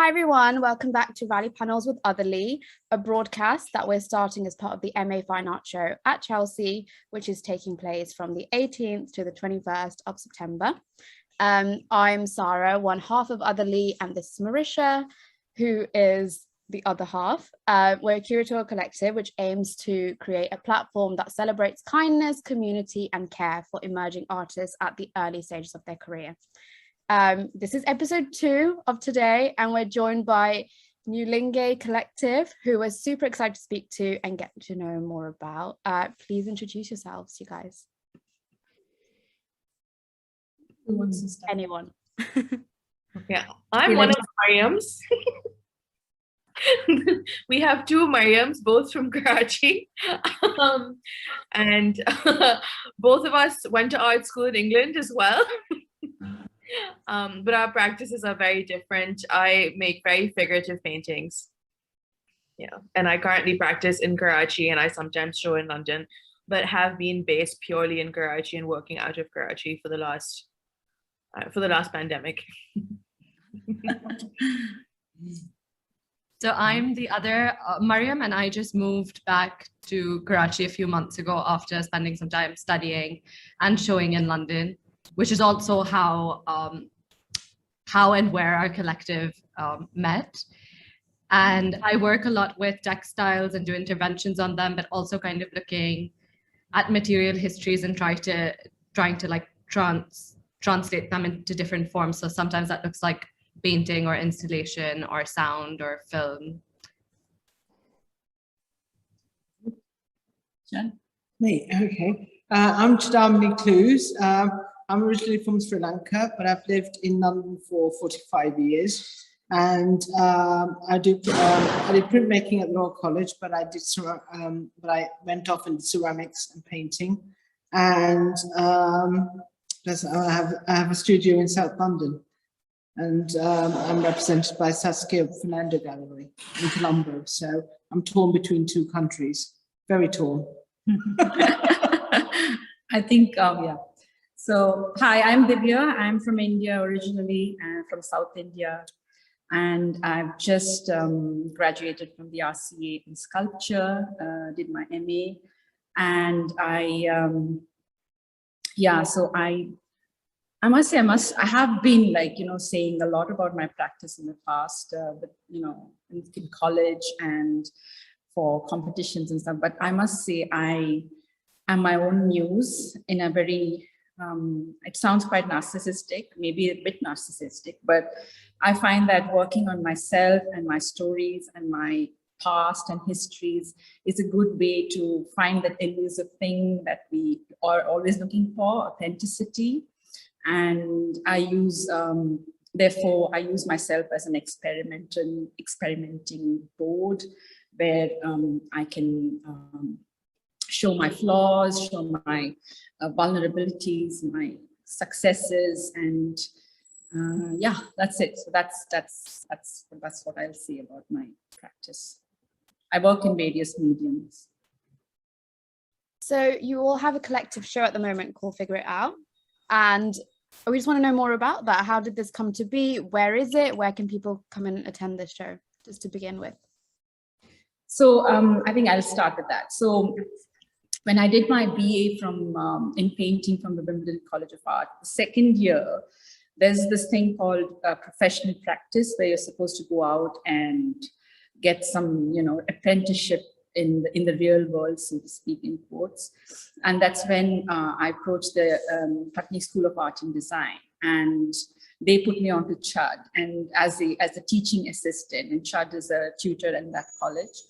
Hi everyone, welcome back to Rally Panels with Otherly, a broadcast that we're starting as part of the MA Fine Art Show at Chelsea, which is taking place from the 18th to the 21st of September. I'm Sarah, one half of Otherly, and this is Marisha, who is the other half. We're a curatorial collective which aims to create a platform that celebrates kindness, community, and care for emerging artists at the early stages of their career. This is episode 2 of today, and we're joined by Neulinge Collective, who we're super excited to speak to and get to know more about. Please introduce yourselves, you guys. Who wants to start? Anyone. Yeah, I'm one of Mariam's. We have two Mariams, both from Karachi. And both of us went to art school in England as well. But our practices are very different. I make very figurative paintings. Yeah, and I currently practice in Karachi, and I sometimes show in London, but have been based purely in Karachi and working out of Karachi for the last pandemic. So I'm the other Mariam, and I just moved back to Karachi a few months ago after spending some time studying and showing in London, which is also how and where our collective met. And I work a lot with textiles and do interventions on them, but also kind of looking at material histories and trying to like translate them into different forms. So sometimes that looks like painting or installation or sound or film. Jen? Me, okay. I'm Chidamini Clues. I'm originally from Sri Lanka, but I've lived in London for 45 years. And I did printmaking at the Royal College, but I went off into ceramics and painting. And I have a studio in South London, and I'm represented by Saskia Fernando Gallery in Colombo. So I'm torn between two countries, very torn. I think, yeah. So, hi, I'm Divya. I'm from India originally, and from South India. And I've just graduated from the RCA in sculpture, did my MA. And I must say, I have been saying a lot about my practice in the past, but, in college and for competitions and stuff. But I must say, I am my own muse in a very, it sounds quite narcissistic, maybe a bit narcissistic, but I find that working on myself and my stories and my past and histories is a good way to find that elusive thing that we are always looking for, authenticity. And I use, therefore, I use myself as an experimenting board where I can show my flaws, show my vulnerabilities, my successes, and yeah, that's it. So that's what I'll say about my practice. I work in various mediums. So you all have a collective show at the moment called Figure It Out, and we just want to know more about that. How did this come to be? Where is it? Where can people come and attend this show, just to begin with? So I think I'll start with that. So when I did my BA in painting from the Wimbledon College of Art, the second year, there's this thing called professional practice where you're supposed to go out and get some, apprenticeship in the real world, so to speak, in quotes. And that's when I approached the Putney School of Art and Design, and they put me onto Chud and as a teaching assistant. And Chud is a tutor in that college,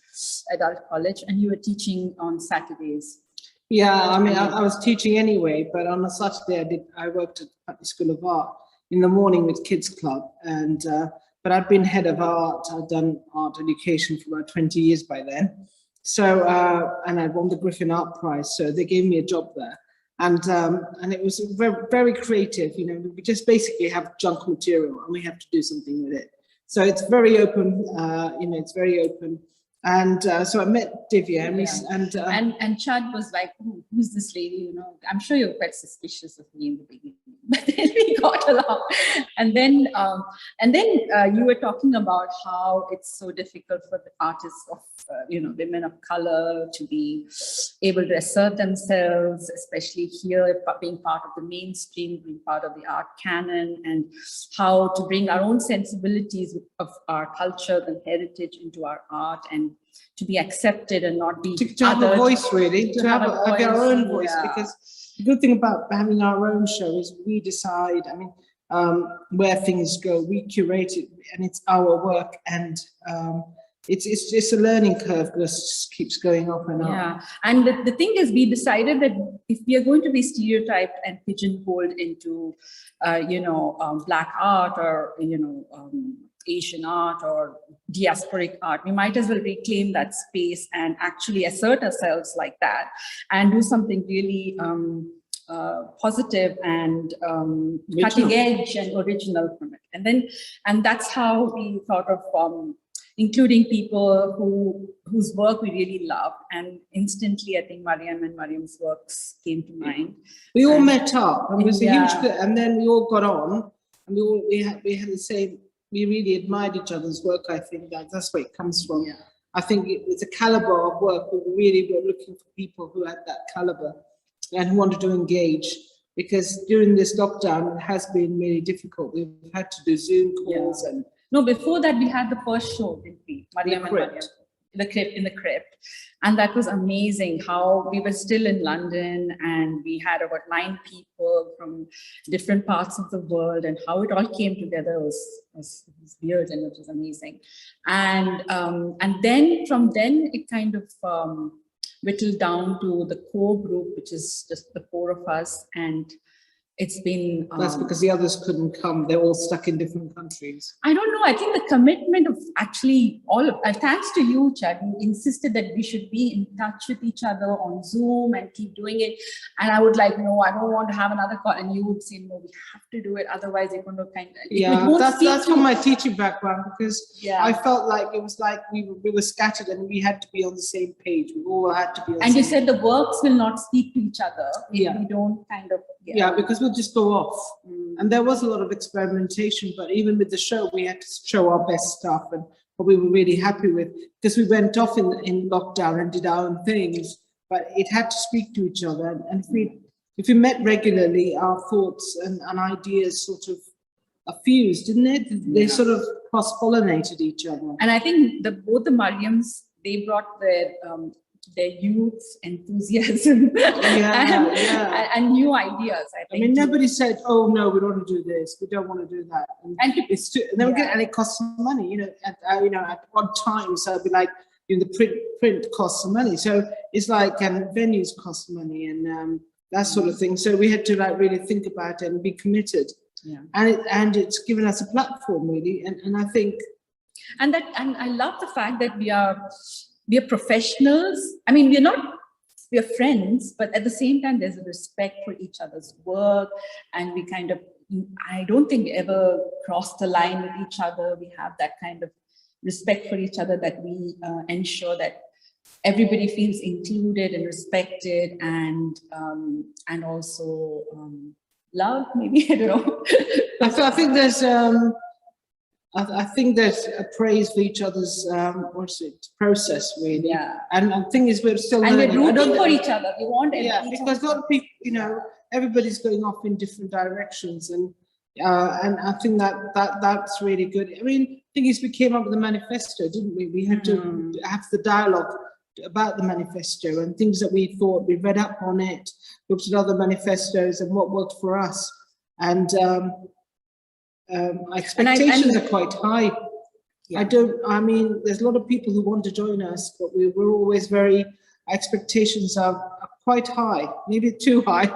adult college, and you were teaching on Saturdays. Yeah, I mean, I was teaching anyway, but on a Saturday I worked at Putney School of Art in the morning with Kids Club, and but I'd been head of art. I'd done art education for about 20 years by then. So and I won the Griffin Art Prize, so they gave me a job there, and it was very, very creative. We just basically have junk material and we have to do something with it. So it's very open. It's very open. And so I met Divya, and Chad was like, who's this lady? I'm sure you're quite suspicious of me in the beginning. but then we got along. And then you were talking about how it's so difficult for the artists of, women of color to be able to assert themselves, especially here, being part of the mainstream, being part of the art canon, and how to bring our own sensibilities of our culture and heritage into our art, and to be accepted and not be to have a voice, really, to have our own voice. Yeah. Because the good thing about having our own show is we decide, where things go, we curate it, and it's our work, and it's just a learning curve that just keeps going up and up. Yeah, and the thing is, we decided that if we are going to be stereotyped and pigeonholed into, Black art, or Asian art or diasporic art, we might as well reclaim that space and actually assert ourselves like that, and do something really positive and cutting edge and original from it. And that's how we thought of including people whose work we really loved, and instantly I think Mariam and Mariam's works came to mind. We all met up, and it was a Yeah. huge, and then we all got on, and we had the same. We really admired each other's work. I think that's where it comes from. Yeah. I think it's a caliber of work. We really were looking for people who had that caliber and who wanted to engage, because during this lockdown, it has been really difficult. We've had to do Zoom calls and. No, before that we had the first show, didn't we? Mariam and Mariam, in the crypt. And that was amazing how we were still in London, and we had about 9 people from different parts of the world, and how it all came together was weird, and it was amazing. And then from then it kind of whittled down to the core group, which is just the 4 of us, and it's been that's because the others couldn't come. They're all stuck in different countries. I don't know. I think the commitment of actually thanks to you, Chad, you insisted that we should be in touch with each other on Zoom and keep doing it. And I would no, I don't want to have another call. And you would say, no, we have to do it. Otherwise, you're going to that's from my teaching background, because Yeah. I felt like it was like we were scattered, and we had to be on the same page. We all had to be on the And you same said the works will not speak to each other if Yeah. we don't kind of. Yeah, because we'll just go off. And there was a lot of experimentation, but even with the show, we had to show our best stuff and what we were really happy with, because we went off in lockdown and did our own things, but it had to speak to each other. And if we met regularly, our thoughts and ideas sort of fused, didn't it? They sort of cross-pollinated each other. And I think both the Mariams, they brought their youth, enthusiasm, and new ideas. I think. I mean, nobody said, "Oh no, we don't want to do this. We don't want to do that." And it costs money. At odd times, I'd be like, the print costs some money. So it's like, and venues cost money, and that sort of thing. So we had to really think about it and be committed. Yeah. And it's given us a platform, really. And I think, and I love the fact that we are professionals. I mean, we are friends, but at the same time, there's a respect for each other's work, and we kind of, I don't think we ever cross the line with each other. We have that kind of respect for each other, that we ensure that everybody feels included and respected, and also love, maybe. I don't know. I think there's I think there's a praise for each other's process, really. Yeah. And the thing is, we're still and learning. we're rooting for each other. We want because a lot of people, everybody's going off in different directions, and I think that's really good. I mean, the thing is, we came up with a manifesto, didn't we? We had to have the dialogue about the manifesto and things that we thought. We read up on it, looked at other manifestos and what worked for us, and expectations are quite high. Yeah. There's a lot of people who want to join us, but we're always expectations are quite high, maybe too high.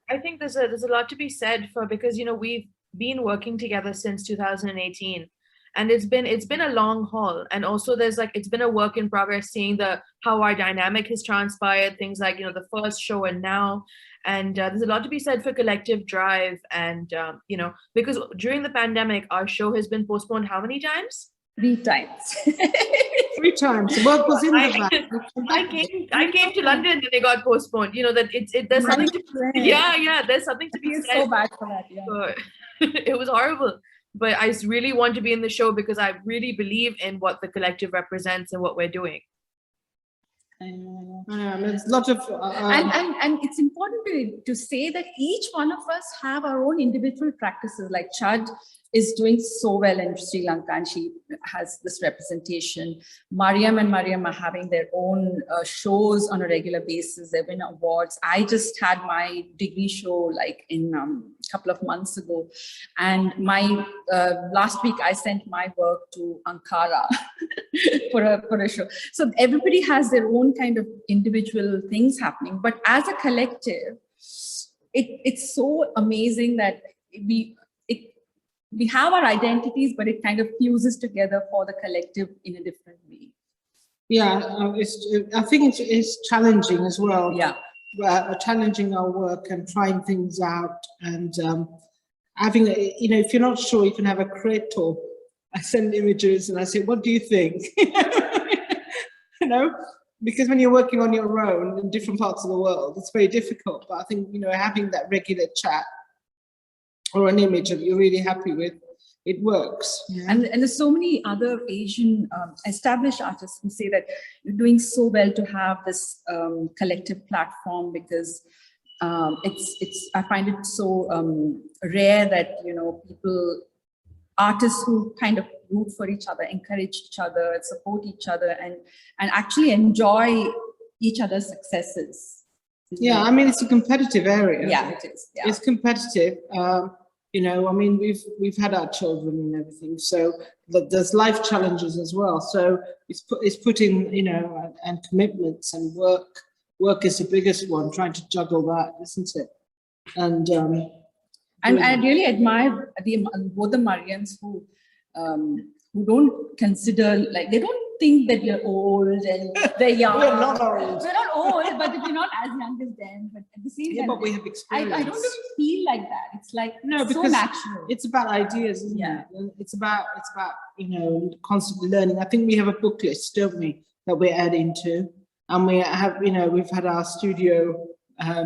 I think there's a lot to be said because we've been working together since 2018, and it's been a long haul, and also it's been a work in progress, seeing how our dynamic has transpired, things like the first show and now. And there's a lot to be said for collective drive, and because during the pandemic our show has been postponed how many times? 3 times. 3 times. The work was in the van. I came to London and it got postponed. You know that there's something to there's something to be I feel said. so bad for that. Yeah. So, it was horrible. But I really want to be in the show because I really believe in what the collective represents and what we're doing. There's a lot of And it's important to say that each one of us have our own individual practices. Like Chad is doing so well in Sri Lanka and she has this representation. Mariam and Mariam are having their own shows on a regular basis. They win awards. I just had my degree show like in a couple of months ago. And my last week I sent my work to Ankara for a show. So everybody has their own kind of individual things happening. But as a collective, it's so amazing that we have our identities, but it kind of fuses together for the collective in a different way. Yeah, I think it's challenging as well. Yeah. Challenging our work and trying things out and having, if you're not sure, you can have a creator. I send images and I say, what do you think? Because when you're working on your own in different parts of the world, it's very difficult. But I think, having that regular chat or an image that you're really happy with, it works. Yeah. And there's so many other Asian established artists who say that you're doing so well to have this collective platform because I find it so rare that, artists who kind of root for each other, encourage each other, support each other, and actually enjoy each other's successes. Yeah, I mean, it's a competitive area. Yeah, it is. Yeah. It's competitive. We've had our children and everything, so there's life challenges as well. So it's putting, and commitments and work. Work is the biggest one. Trying to juggle that, isn't it? And I really admire both the Mariams who don't consider, like, they don't think that we're old and they're young. We're not old. We're not old, but we're not as young as them. But at the same time, but we have experience. I don't really feel like that. It's like so because natural. It's about ideas, isn't it? And it's about constantly learning. I think we have a book list, don't we, that we're adding to, and we have we've had our studio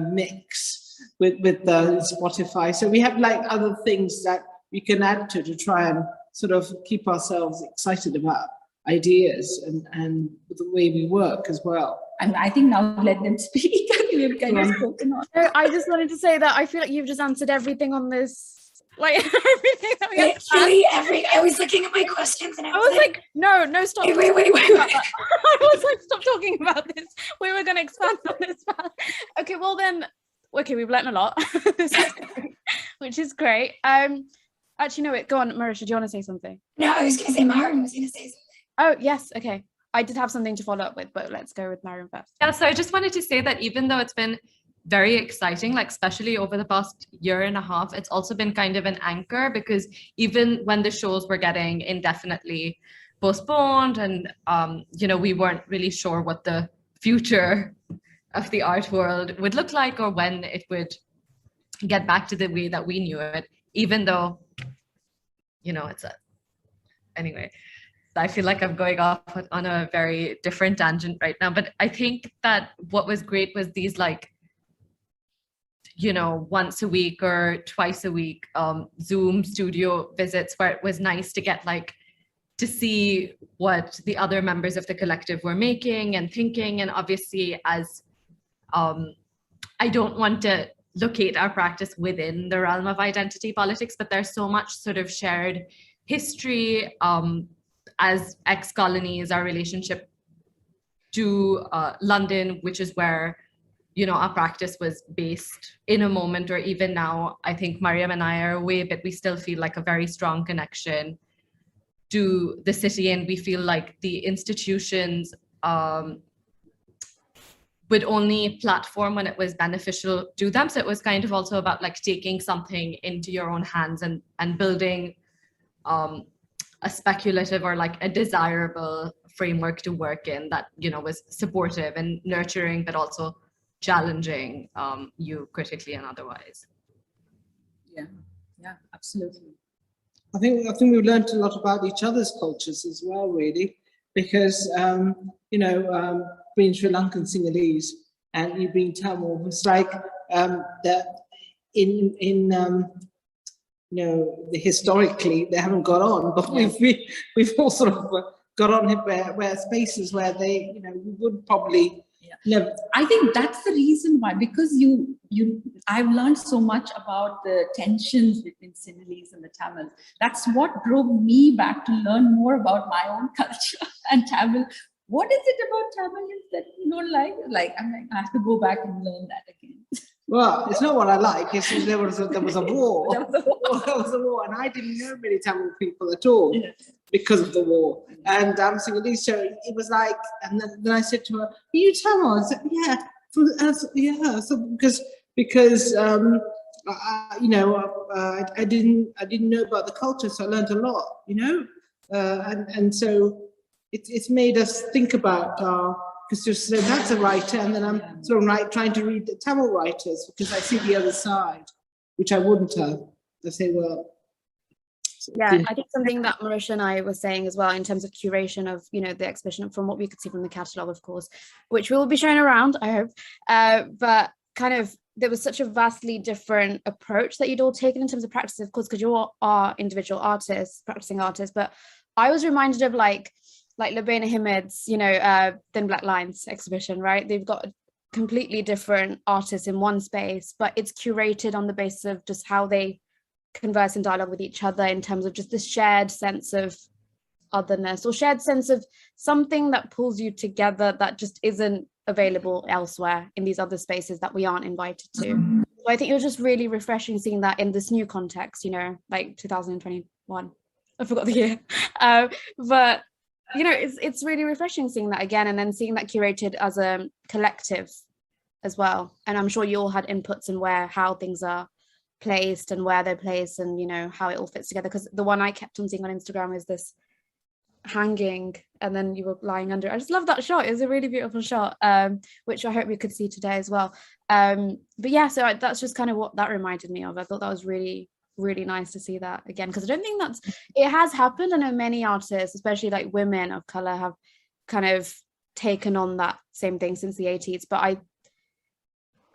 mix with the Spotify. So we have like other things that we can add to try and sort of keep ourselves excited about ideas and the way we work as well. And I think now let them speak. We've kind of spoken on. I just wanted to say that I feel like you've just answered everything on this. Like everything that we Literally, I was looking at my questions and I was like, no, stop. Wait. I was like, stop talking about this. We were going to expand on this. Okay, well then, we've learned a lot, which is great. Actually, no, go on, Marisha, do you want to say something? No, I was going to say Mariam was going to say something. Oh, yes, okay. I did have something to follow up with, but let's go with Mariam first. Yeah, so I just wanted to say that even though it's been very exciting, like especially over the past year and a half, it's also been kind of an anchor because even when the shows were getting indefinitely postponed and, we weren't really sure what the future of the art world would look like or when it would get back to the way that we knew it, even though, anyway. I feel like I'm going off on a very different tangent right now, but I think that what was great was these once a week or twice a week Zoom studio visits where it was nice to get to see what the other members of the collective were making and thinking. And obviously as I don't want to locate our practice within the realm of identity politics, but there's so much sort of shared history as ex-colonies, our relationship to London, which is where, our practice was based in a moment, or even now, I think Mariam and I are away, but we still feel like a very strong connection to the city. And we feel like the institutions would only platform when it was beneficial to them. So it was kind of also about taking something into your own hands and building a speculative or a desirable framework to work in that, was supportive and nurturing, but also challenging you critically and otherwise. Yeah, absolutely. I think we've learned a lot about each other's cultures as well, really, because being Sri Lankan Sinhalese and you being Tamil, it's like that historically they haven't got on, but we've all sort of got on where spaces where they we would probably never. I think that's the reason why, because I've learned so much about the tensions between Sinhalese and the Tamils. That's what drove me back to learn more about my own culture and Tamil. What is it about Tamilians that you don't like? Like, I'm like, I have to go back and learn that again. Well, it's not what I like. It's there was a war. There was a war. There was a war, and I didn't know many Tamil people at all because of the war. And I'm Sinhalese, so it was like, and then I said to her, "Are you Tamil?" I said, "Yeah, So because I didn't know about the culture, so I learned a lot, and so it's made us think about because so that's a writer, and then I'm sort of trying to read the Tamil writers because I see the other side, which I wouldn't have. I say, well, I think something that Marisha and I were saying as well in terms of curation of the exhibition, from what we could see from the catalogue, of course, which we will be showing around, I hope, but kind of there was such a vastly different approach that you'd all taken in terms of practice, of course, because you all are individual artists, practicing artists, but I was reminded of like Labena Hamid's, Thin Black Lines exhibition, right? They've got completely different artists in one space, but it's curated on the basis of just how they converse in dialogue with each other in terms of just this shared sense of otherness or shared sense of something that pulls you together that just isn't available elsewhere in these other spaces that we aren't invited to. So I think it was just really refreshing seeing that in this new context, like 2021. I forgot the year. But it's really refreshing seeing that again, and then seeing that curated as a collective as well. And I'm sure you all had inputs in how things are placed and where they're placed and how it all fits together, because the one I kept on seeing on Instagram is this hanging and then you were lying under. I just love that shot. It was a really beautiful shot, which I hope we could see today as well. But yeah, so that's just kind of what that reminded me of. I thought that was really, really nice to see that again, because I don't think it has happened. I know many artists, especially like women of color, have kind of taken on that same thing since the 80s, but I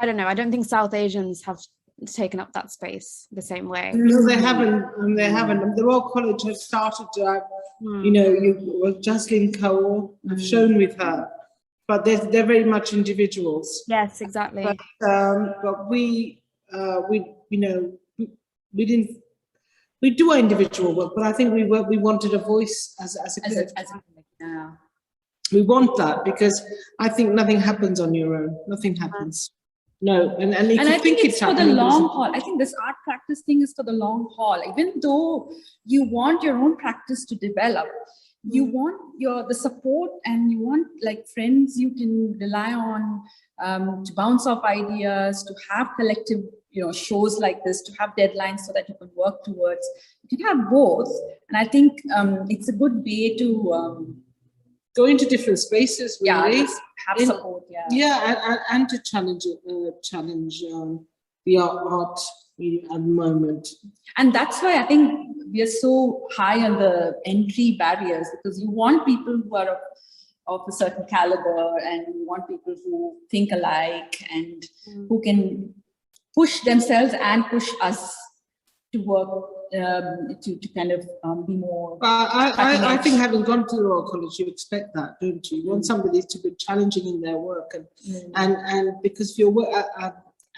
don't know, I don't think South Asians have taken up that space the same way. No, they haven't. The Royal College has started to Jaslyn Kaur, I've shown with her, but they're very much individuals. Yes, exactly. But we didn't. We do our individual work, but I think we wanted a voice as a collective. Yeah. We want that because I think nothing happens on your own. Nothing happens. No, and if you I think it's for the long haul. I think this art practice thing is for the long haul. Even though you want your own practice to develop, you want the support, and you want like friends you can rely on to bounce off ideas, to have collective shows like this, to have deadlines so that you can work towards. You can have both, and I think it's a good way to go into different spaces, really. Have support, and to challenge the art at the moment. And that's why I think we are so high on the entry barriers, because you want people who are of a certain caliber, and you want people who think alike and who can push themselves and push us to work to kind of be more. I think having gone to the Royal College, you expect that, don't you? You want somebody to be challenging in their work, and because your work,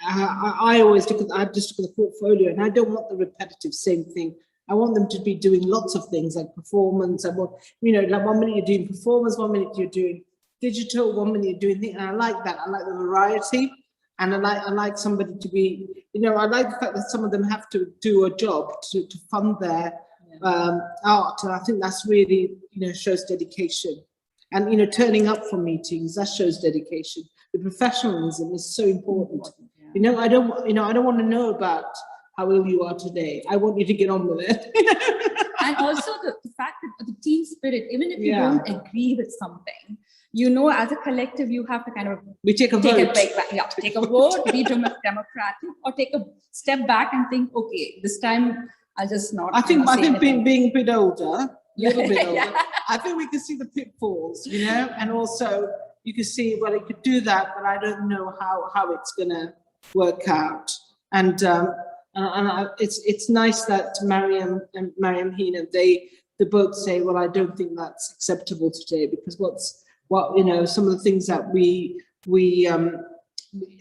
I always look at the portfolio, and I don't want the repetitive same thing. I want them to be doing lots of things like performance. I want, like 1 minute you're doing performance, 1 minute you're doing digital, 1 minute you're doing things, and I like that. I like the variety. And I like somebody to be, I like the fact that some of them have to do a job to fund their art. And I think that's really, shows dedication. And, turning up for meetings, that shows dedication. The professionalism is so important. I don't want to know about how ill you are today. I want you to get on with it. And also the fact that the team spirit, even if you don't agree with something, as a collective, you have to kind of take a vote, be democratic, or take a step back and think, okay, this time I'll just not. I think anything. being a bit older, a little bit older, Yeah. I think we can see the pitfalls, you know, and also you can see, well, it could do that, but I don't know how it's going to work out. And it's nice that Mariam and Hina, they both say, well, I don't think that's acceptable today, because you know, some of the things that we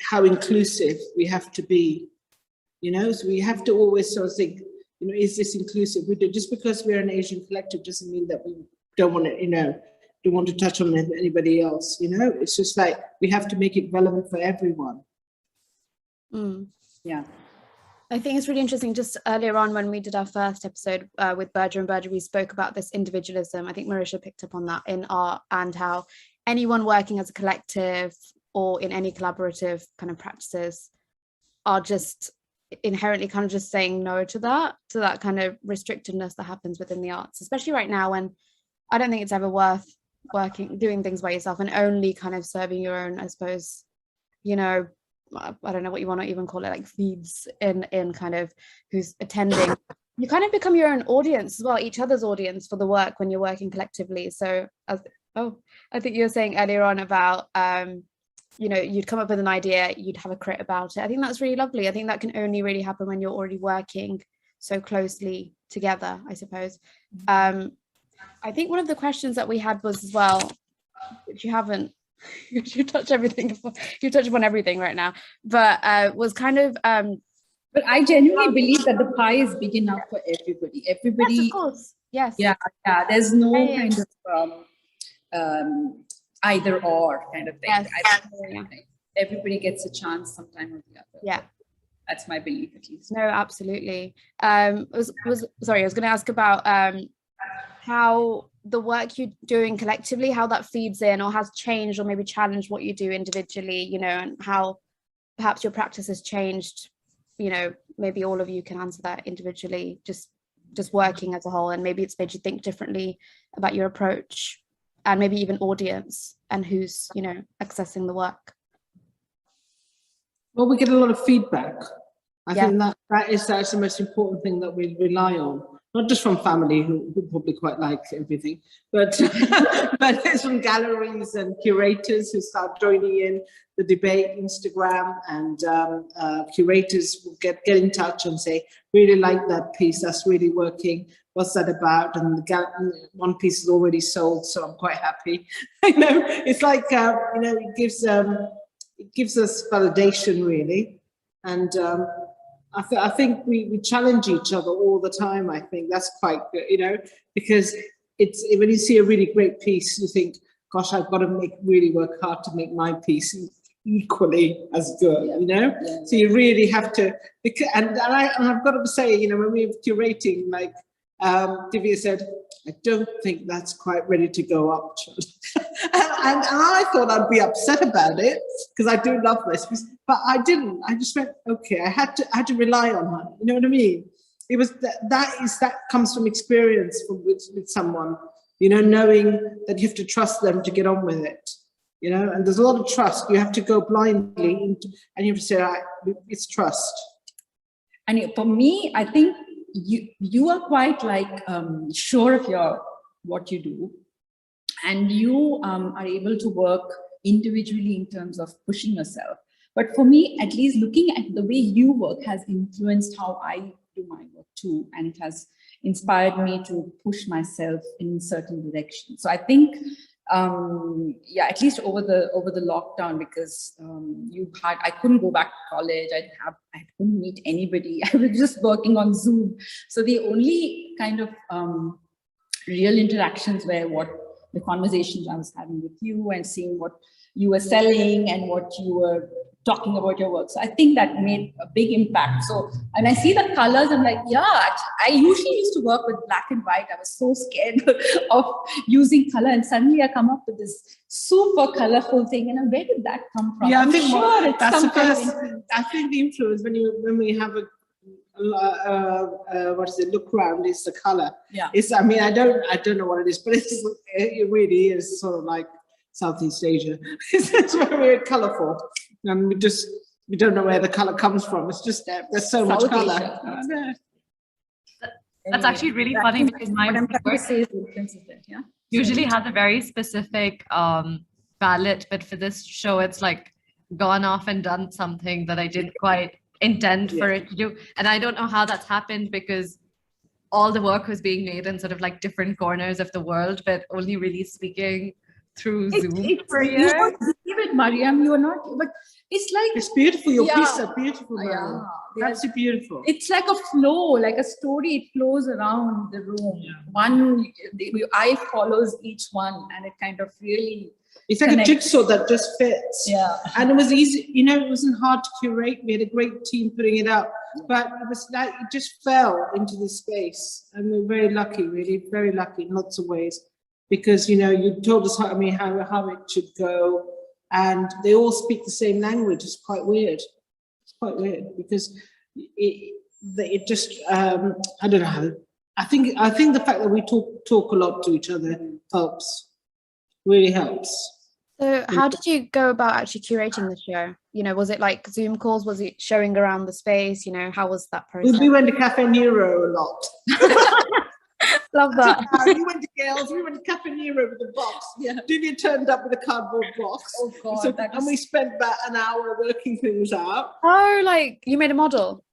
how inclusive we have to be, you know, so we have to always sort of think, you know, is this inclusive? We do, just because we're an Asian collective doesn't mean that we don't want to, you know, don't want to touch on anybody else, you know. It's just like we have to make it relevant for everyone. Yeah. I think it's really interesting. Just earlier on when we did our first episode with Berger and Berger, we spoke about this individualism. I think Marisha picked up on that in art, and how anyone working as a collective or in any collaborative kind of practices are just inherently kind of just saying no to that kind of restrictedness that happens within the arts, especially right now, when I don't think it's ever worth doing things by yourself and only kind of serving your own, I suppose, you know, I don't know what you want to even call it, like feeds in kind of who's attending. You kind of become your own audience as well, each other's audience for the work when you're working collectively. So I think you were saying earlier on about you know, you'd come up with an idea, you'd have a crit about it. I think that's really lovely. I think that can only really happen when you're already working so closely together, I suppose. I think one of the questions that we had was as well, which you haven't, you touch everything, you touch upon everything right now, but was kind of but I genuinely believe that the pie is big enough for everybody. Everybody, yes, of course. Yes. Yeah. There's no kind of either or kind of thing. Yes. I think everybody gets a chance sometime or the other. Yeah. That's my belief, at least. No, absolutely. Sorry, I was going to ask about how the work you're doing collectively, how that feeds in or has changed or maybe challenged what you do individually, you know, and how perhaps your practice has changed, you know, maybe all of you can answer that individually, just working as a whole, and maybe it's made you think differently about your approach and maybe even audience and who's, you know, accessing the work. Well, we get a lot of feedback. I think that's the most important thing that we rely on. Not just from family, who probably quite like everything, but but it's from galleries and curators who start joining in the debate, Instagram, and curators will get in touch and say, really like that piece, that's really working. What's that about? And one piece is already sold, so I'm quite happy. You know, it's like you know, it gives us validation, really, and. I think we challenge each other all the time. I think that's quite good, you know, because it's when you see a really great piece, you think, gosh, I've got to really work hard to make my piece equally as good, you know. Yeah. So you really have to, and I've got to say, you know, when we were curating, like Divya said, I don't think that's quite ready to go up. and I thought I'd be upset about it because I do love this piece, but I didn't. I just went, okay, I had to rely on her. You know what I mean? It was that comes from experience with someone, you know, knowing that you have to trust them to get on with it, you know, and there's a lot of trust. You have to go blindly and you have to say, it's trust. And for me, I think you are quite like sure of what you do, and you are able to work individually in terms of pushing yourself. But for me, at least looking at the way you work has influenced how I do my work too, and it has inspired me to push myself in certain directions. So I think at least over the lockdown, because I couldn't go back to college, I couldn't meet anybody. I was just working on Zoom. So the only kind of real interactions were what the conversations I was having with you and seeing what you were selling and what you were talking about your work. So I think that made a big impact. So, and I see the colors, I'm like, yeah, I usually used to work with black and white. I was so scared of using color, and suddenly I come up with this super colorful thing. And where did that come from? Yeah, I'm sure that's the first. I think the influence when we have look around is the color. Yeah. I mean, I don't know what it is, but it really is sort of like Southeast Asia. It's very colorful. And we don't know where the color comes from. It's just there's so much color. That's Anyway, actually really that funny is because what my I'm trying to work say is consistent, yeah. usually has a very specific palette, but for this show, it's like gone off and done something that I didn't quite intend for it to do. And I don't know how that's happened because all the work was being made in sort of like different corners of the world, but only really speaking through Zoom for a You year. won't believe it, Mariam, you are not, but it's like, It's beautiful. Your Yeah. pieces are beautiful, Mariam. yeah, they are- Absolutely beautiful. it's like a flow, like a story, it flows around the room. Your eye follows each one and it kind of really, It's like connect. a jigsaw that just fits. yeah. And it was easy, it wasn't hard to curate. We had a great team putting it up, but it was like, it just fell into the space. And we're very lucky, really, very lucky in lots of ways. Because, you told us how it should go. And they all speak the same language. It's quite weird. It's quite weird because it just, I don't know how. I think the fact that we talk a lot to each other helps, really helps. So how did you go about actually curating the show? Was it like Zoom calls? Was it showing around the space? How was that process? We went to Cafe Nero a lot. Love that. We went to Gales, we went to Cafe Nero with a box. Yeah. Divya turned up with a cardboard box. Oh God, And we spent about an hour working things out. Oh, like you made a model?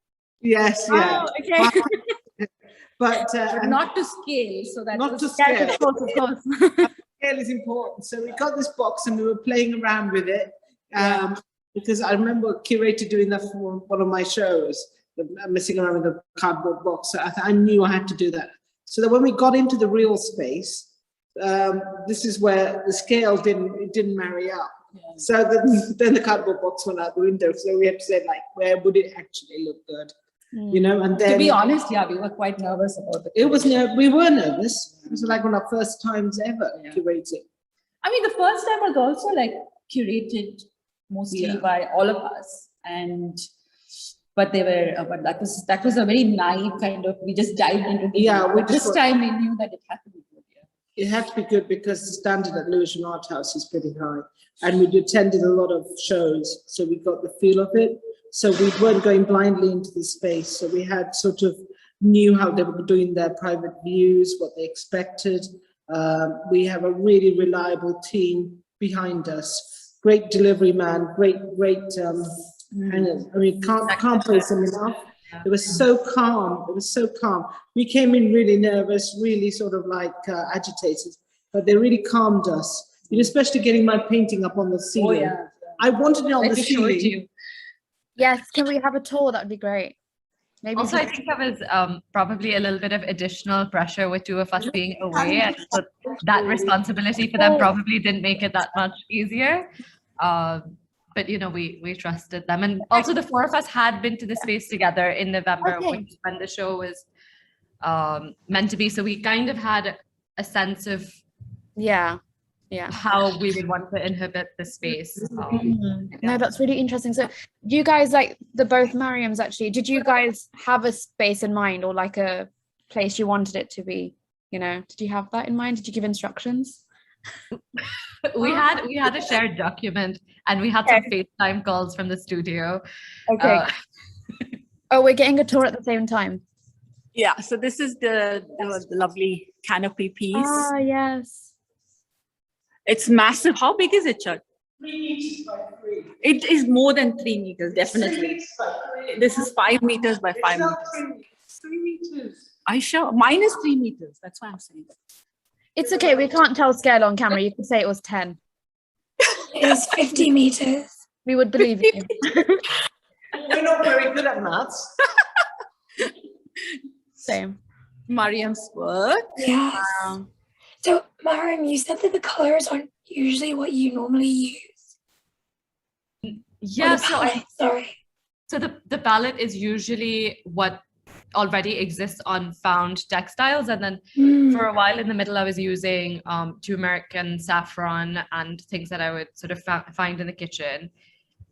Yes, yeah. Oh, okay. But But not to scale, so that not was, to Yes, scale. of course. Scale is important. So we got this box and we were playing around with it. Because I remember a curator doing that for one of my shows, messing around with a cardboard box. So I knew I had to do that. So that when we got into the real space, this is where the scale didn't marry up. Yeah. So then the cardboard box went out the window. So we had to say, like, where would it actually look good? And then to be honest, yeah, we were quite nervous about it. we were nervous. It was like one of our first times ever curating. I mean, the first time was also like curated mostly by all of us, but that was a very naive kind of. We just dived into the but this time we knew that it had to be good. Yeah. It had to be good because the standard at Lewisham Arthouse is pretty high, and we attended a lot of shows, so we got the feel of it. So we weren't going blindly into the space. So we had sort of knew how they were doing their private views, what they expected. We have a really reliable team behind us. Great delivery man, great. Can't praise them enough. It was so calm. It was so calm. We came in really nervous, really sort of like agitated, but they really calmed us. Especially getting my painting up on the ceiling. Oh, yeah. I wanted it on Let the me show it to ceiling. you. Yes, can we have a tour? That would be great. Maybe Also, I think there was probably a little bit of additional pressure with two of us being away, and so that responsibility for them probably didn't make it that much easier. But we trusted them, and also the four of us had been to the space together in November, which is when the show was meant to be. So we kind of had a sense of how we would want to inhabit the space. No, that's really interesting. So you guys, like both Mariams actually, did you guys have a space in mind or like a place you wanted it to be? Did you have that in mind? Did you give instructions? We had a shared document and we had some FaceTime calls from the studio. Okay. Oh, we're getting a tour at the same time. Yeah, so this is the lovely canopy piece. Ah, yes. It's massive. How big is it, Chad? 3 meters by 3. It is more than 3 meters, definitely. 3 meters by 3. This is 5 meters by 5 meters. 3 meters. I sure. Mine is 3 meters. That's what I'm saying. It's okay. We can't tell scale on camera. You can say it was 10. It was 50 meters. We would believe you. We're not very good at maths. Same. Mariam's work. Yes. Wow. So, Mariam, you said that the colors aren't usually what you normally use. Yeah, Sorry. so the palette is usually what already exists on found textiles, and then for a while in the middle I was using turmeric and saffron and things that I would sort of find in the kitchen.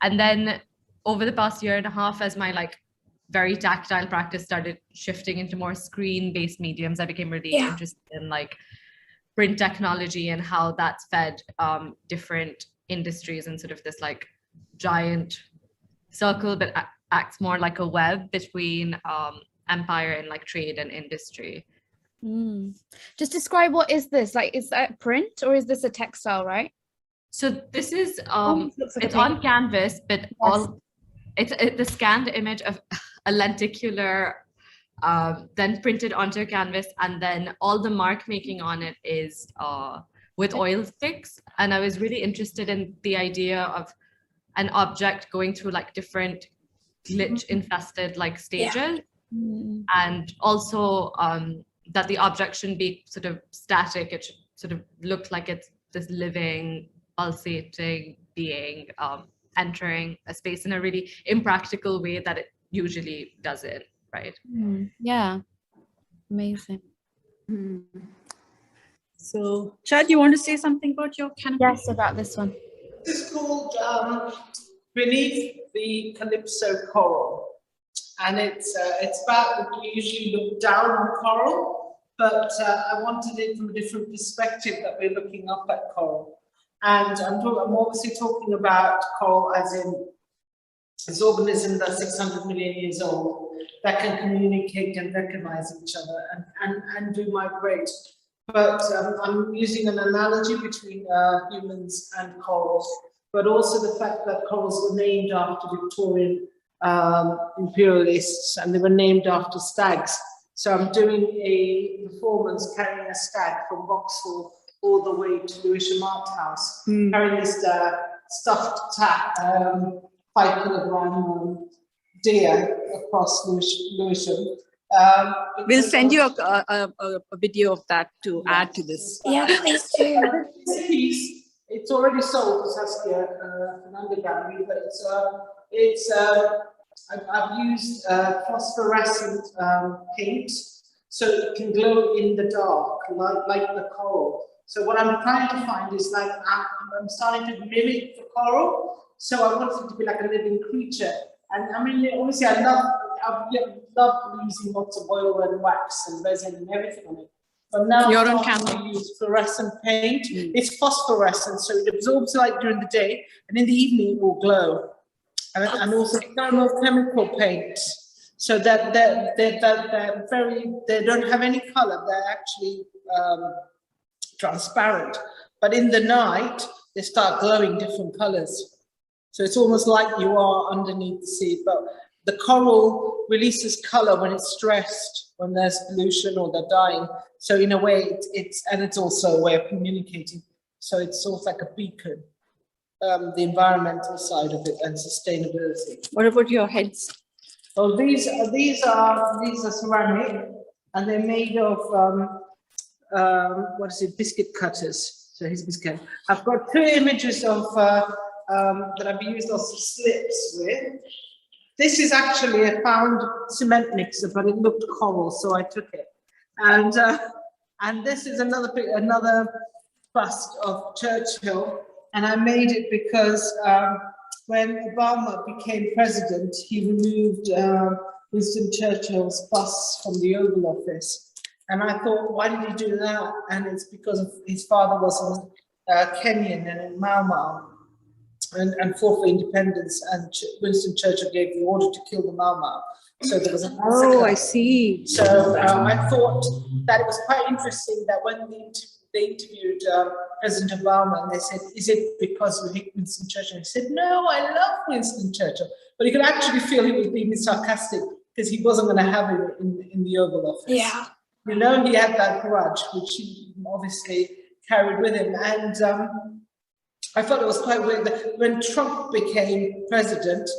And then over the past year and a half, as my very tactile practice started shifting into more screen-based mediums, I became really interested in print technology and how that's fed different industries and sort of this giant circle, but acts more like a web between empire in like trade and industry. Just describe, what is this? Like, is that print or is this a textile, right? So this is looks like a it's on painting. canvas, but Yes. all it's the scanned image of a lenticular then printed onto a canvas, and then all the mark making on it is with oil sticks. And I was really interested in the idea of an object going through like different glitch infested like stages, and also that the object shouldn't be sort of static. It should sort of look like it's this living, pulsating being entering a space in a really impractical way that it usually doesn't, right? Yeah, amazing. So, Chad, you want to say something about your canopy? Yes, about this one. This is called Beneath the Calypso Coral. And it's about, you usually look down on coral, but I wanted it from a different perspective, that we're looking up at coral. And I'm obviously talking about coral as in this organism that's 600 million years old, that can communicate and recognize each other and do migrate. But I'm using an analogy between humans and corals, but also the fact that corals were named after Victorian imperialists, and they were named after stags. So I'm doing a performance carrying a stag from Vauxhall all the way to Lewisham Arthouse, carrying this stuffed 5-kilogram deer across Lewisham. We'll send you a video of that to add to this. Yeah, please do. This piece, it's already sold to Saskia Fernanda Gallery, but I've used phosphorescent paint, so it can glow in the dark, like the coral. So what I'm trying to find is like, I'm starting to mimic the coral, so I want it to be like a living creature. And I mean, obviously I've loved using lots of oil and wax and resin and everything on it. But now You're I'm on starting camera. to use fluorescent paint. It's phosphorescent, so it absorbs light during the day, and in the evening it will glow. And also chemical paint, so that they're very, they don't have any color. They're actually transparent, but in the night they start glowing different colors. So it's almost like you are underneath the sea. But the coral releases color when it's stressed, when there's pollution or they're dying. So in a way, it's also a way of communicating. So it's sort of like a beacon. The environmental side of it and sustainability. What about your heads? Oh, these are ceramic, and they're made of what is it? Biscuit cutters. So here's biscuit. I've got 2 images of that I've used also slips with. This is actually a found cement mixer, but it looked coral, so I took it. And this is another bust of Churchill. And I made it because when Obama became president, he removed Winston Churchill's bust from the Oval Office. And I thought, why did he do that? And it's because of his father was Kenyan and in Mau Mau and fought for independence. And Winston Churchill gave the order to kill the Mau Mau. So there was a massacre. Oh, I see. So I thought that it was quite interesting that when they interviewed President Obama, and they said, is it because we hate Winston Churchill? He said, no, I love Winston Churchill. But you could actually feel he was being sarcastic because he wasn't going to have him in the Oval Office. Yeah. You know, he had that grudge, which he obviously carried with him. And I thought it was quite weird that when Trump became president,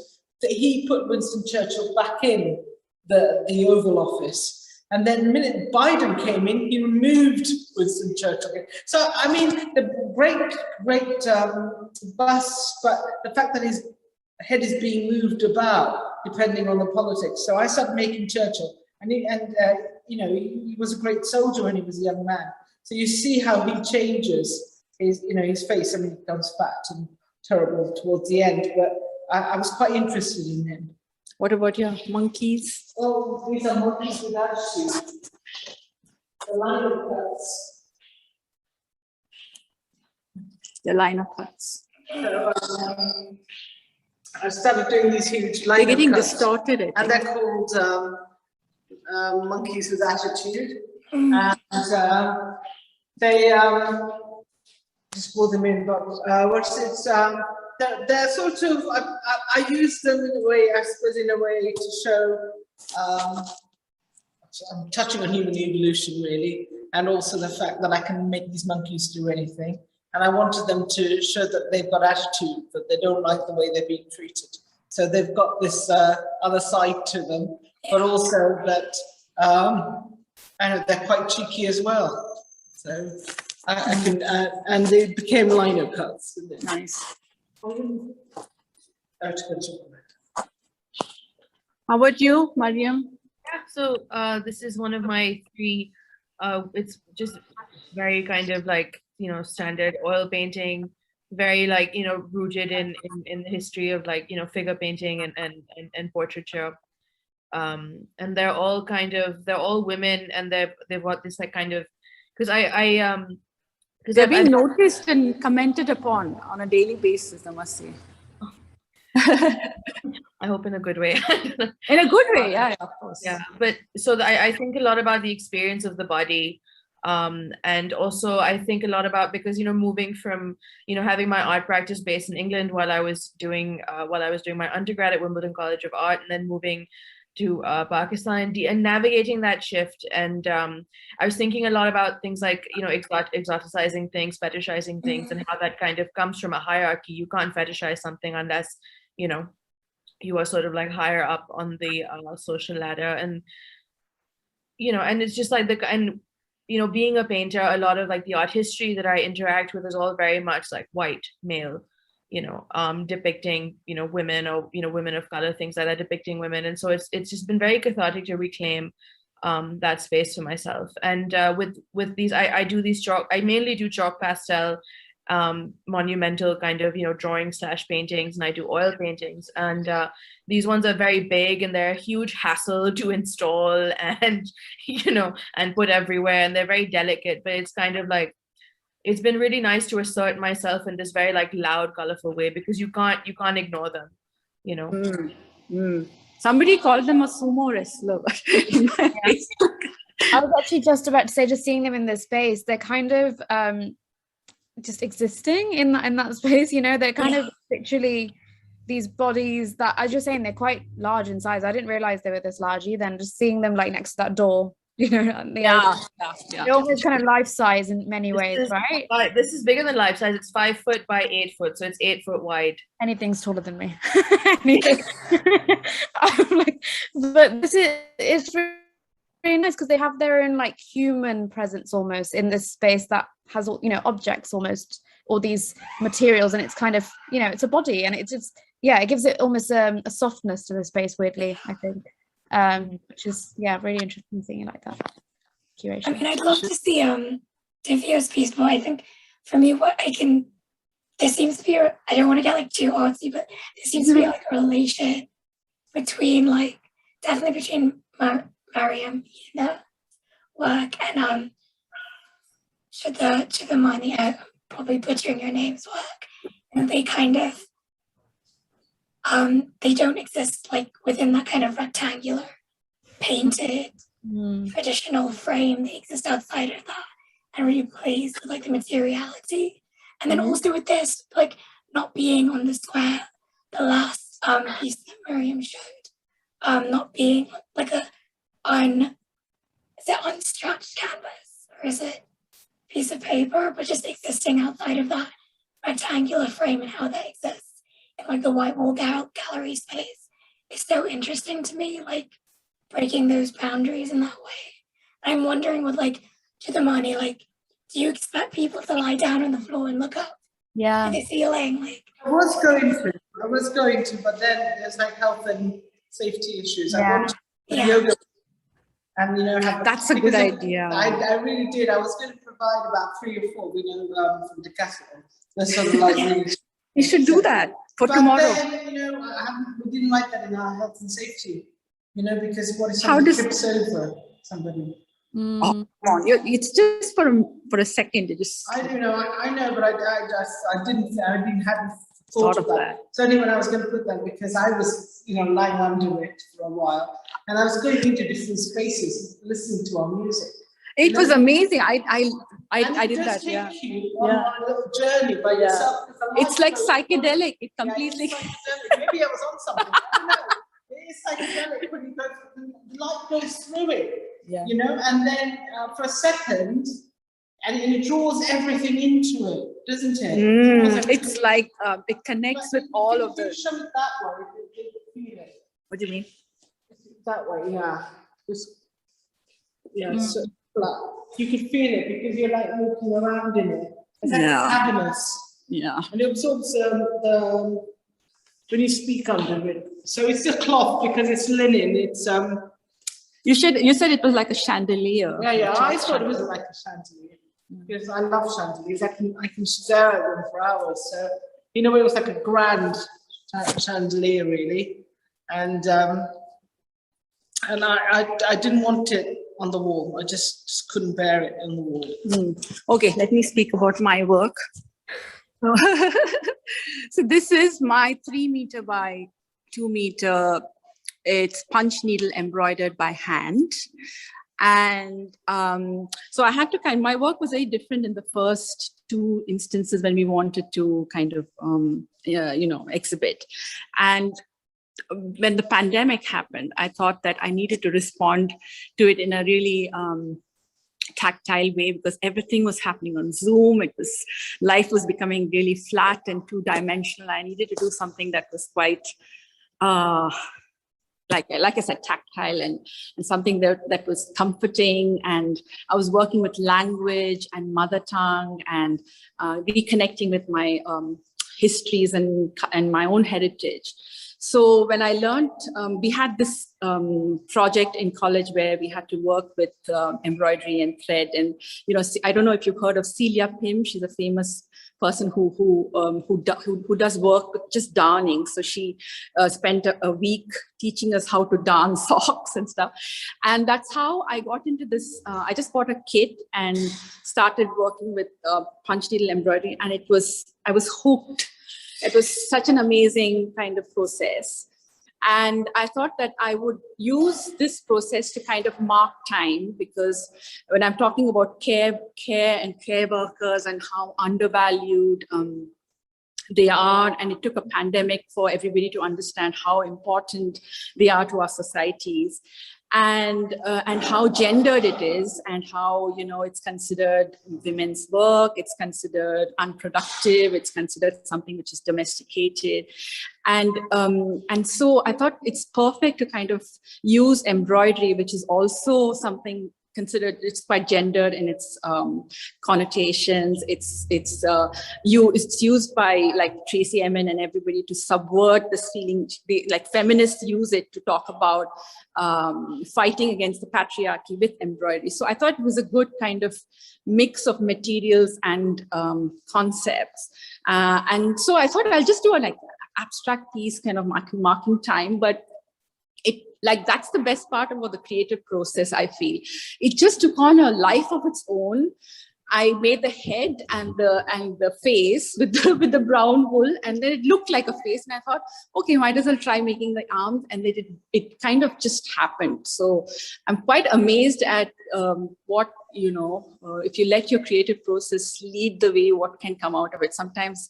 that he put Winston Churchill back in the Oval Office. And then the minute Biden came in, he removed Winston Churchill. So, I mean, the great bust, but the fact that his head is being moved about, depending on the politics. So I started making Churchill. And you know, he was a great soldier when he was a young man. So you see how he changes his face. I mean, he becomes fat and terrible towards the end, but I was quite interested in him. What about your monkeys? Oh, these are monkeys without shoes. The line of cuts. The line of cuts. I started doing these huge line They're getting of cuts, distorted, I and think. they're called monkeys with attitude, and they just pull them in. But they're sort of I use them in a way, I suppose, in a way to show. I'm touching on human evolution really, and also the fact that I can make these monkeys do anything. And I wanted them to show that they've got attitude, that they don't like the way they're being treated. So they've got this other side to them, but also that I know they're quite cheeky as well. So I can, and they became lino cuts. Nice. How about you, Mariam? Yeah, so this is one of my 3, it's just very kind of like, you know, standard oil painting, very like, you know, rooted in the history of like, you know, figure painting and portraiture. And they're all they're all women, and they've got this like kind of, because because They're being noticed and commented upon on a daily basis, I must say. I hope in a good way. In a good way, yeah, of course. Yeah, but so I think a lot about the experience of the body, and also I think a lot about, because, you know, moving from, you know, having my art practice based in England while I was doing my undergrad at Wimbledon College of Art, and then moving to Pakistan and navigating that shift. And I was thinking a lot about things like, you know, exoticizing things, fetishizing things, and how that kind of comes from a hierarchy. You can't fetishize something unless, you know, you are sort of like higher up on the social ladder. And, you know, and it's just like and, you know, being a painter, a lot of like the art history that I interact with is all very much like white, male, you know, depicting, you know, women, or, you know, women of color, things like that, depicting women. And so it's just been very cathartic to reclaim that space for myself. And with these, I do these chalk, I mainly do chalk pastel, monumental kind of, you know, drawing / paintings, and I do oil paintings. And these ones are very big, and they're a huge hassle to install and, you know, and put everywhere, and they're very delicate. But it's kind of like, it's been really nice to assert myself in this very like loud, colorful way, because you can't ignore them, you know. Somebody called them a sumo wrestler. In my Facebook. I was actually just about to say, just seeing them in this space, they're kind of just existing in that space, you know. They're kind of literally these bodies that, as you're saying, they're quite large in size. I didn't realize they were this large either. And just seeing them like next to that door, you know, they're almost kind of life size in many ways, right? This is bigger than life size. It's 5 foot by 8 foot, so it's 8 foot wide. Anything's taller than me. I'm like, but it's really nice because they have their own like human presence almost in this space that has, you know, objects almost, or these materials, and it's kind of, you know, it's a body, and it's just, yeah, it gives it almost a softness to the space, weirdly, I think. Which is, yeah, really interesting seeing it like that. Curation. I mean, I'd love to see Divya's piece, but I think for me, there seems to be, I don't want to get like too artsy, but there seems to be like a relation between like, definitely between Mariam, you know, work, and Chidamani, I'm probably butchering your name's work, and they kind of they don't exist like within that kind of rectangular painted traditional frame. They exist outside of that and really plays with like the materiality. And then also with this, like not being on the square, the last piece that Miriam showed, not being like is it unstretched canvas, or is it a piece of paper, but just existing outside of that rectangular frame, and how that exists in like the white wall gallery space is so interesting to me, like breaking those boundaries in that way. I'm wondering with like Chidamani, like, do you expect people to lie down on the floor and look up at the ceiling? Like, I was going to, but then there's like health and safety issues. I wanted to do yoga, and, you know, that's a good idea. I really did. I was going to provide about 3 or 4, you know, from the castle. They're sort of like really. You should do that for tomorrow. Then, you know, we didn't like that in our health and safety, you know, because what if somebody trips over somebody? Oh, come on. It's just for a second. You just. I don't know. I know, but I hadn't thought of that. Certainly when I was going to put that, because I was, you know, lying under it for a while, And I was going into different spaces, listening to our music. It was amazing. I And did it that. does Yeah. take you on a little journey by yourself. It's like light goes- psychedelic. It Yeah, completely. it's psychedelic. Maybe I was on something. I don't know. It is psychedelic when you go, the light goes through it, Yeah. you know, and then for a second, and it draws everything into it, doesn't it? Draws everything It's into like it connects with all of If you the. show it that way, you can feel it. What do you mean? That way, yeah. Just, yeah, so flat. You can feel it because you're like walking around in it. It's like cavernous. Yeah. And it absorbs when you speak under it. So it's a cloth because it's linen. It's You said it was like a chandelier. yeah. I thought it was like a chandelier because I love chandeliers. I can stare at them for hours. So you know, it was like a grand chandelier, really, and I didn't want it on the wall. I just couldn't bear it on the wall. Okay, let me speak about my work. So this is my 3 meter by 2 meter. It's punch needle embroidered by hand. And so I had to my work was very different in the first 2 instances when we wanted to kind of, exhibit. And when the pandemic happened, I thought that I needed to respond to it in a really tactile way because everything was happening on Zoom. Life was becoming really flat and 2-dimensional. I needed to do something that was quite, like I said, tactile and something that was comforting. And I was working with language and mother tongue and reconnecting with my histories and my own heritage. So when I learned, we had this project in college where we had to work with embroidery and thread. And, I don't know if you've heard of Celia Pim. She's a famous person who does work with just darning. So she spent a week teaching us how to darn socks and stuff. And that's how I got into this. I just bought a kit and started working with punch needle embroidery. And I was hooked. It was such an amazing kind of process. And I thought that I would use this process to kind of mark time, because when I'm talking about care and care workers and how undervalued they are, and it took a pandemic for everybody to understand how important they are to our societies, and how gendered it is, and how it's considered women's work, it's considered unproductive, it's considered something which is domesticated, and so I thought it's perfect to kind of use embroidery, which is also something considered, it's quite gendered in its connotations. It's used by like Tracy Emin and everybody to subvert this feeling. Like feminists use it to talk about fighting against the patriarchy with embroidery. So I thought it was a good kind of mix of materials and concepts. And so I thought I'll just do a like abstract piece, kind of marking time, but that's the best part about the creative process, I feel. It just took on a life of its own. I made the head and the face with the brown wool, and then it looked like a face. And I thought, okay, might as well try making the arms, and it kind of just happened. So I'm quite amazed at what if you let your creative process lead the way, what can come out of it. Sometimes.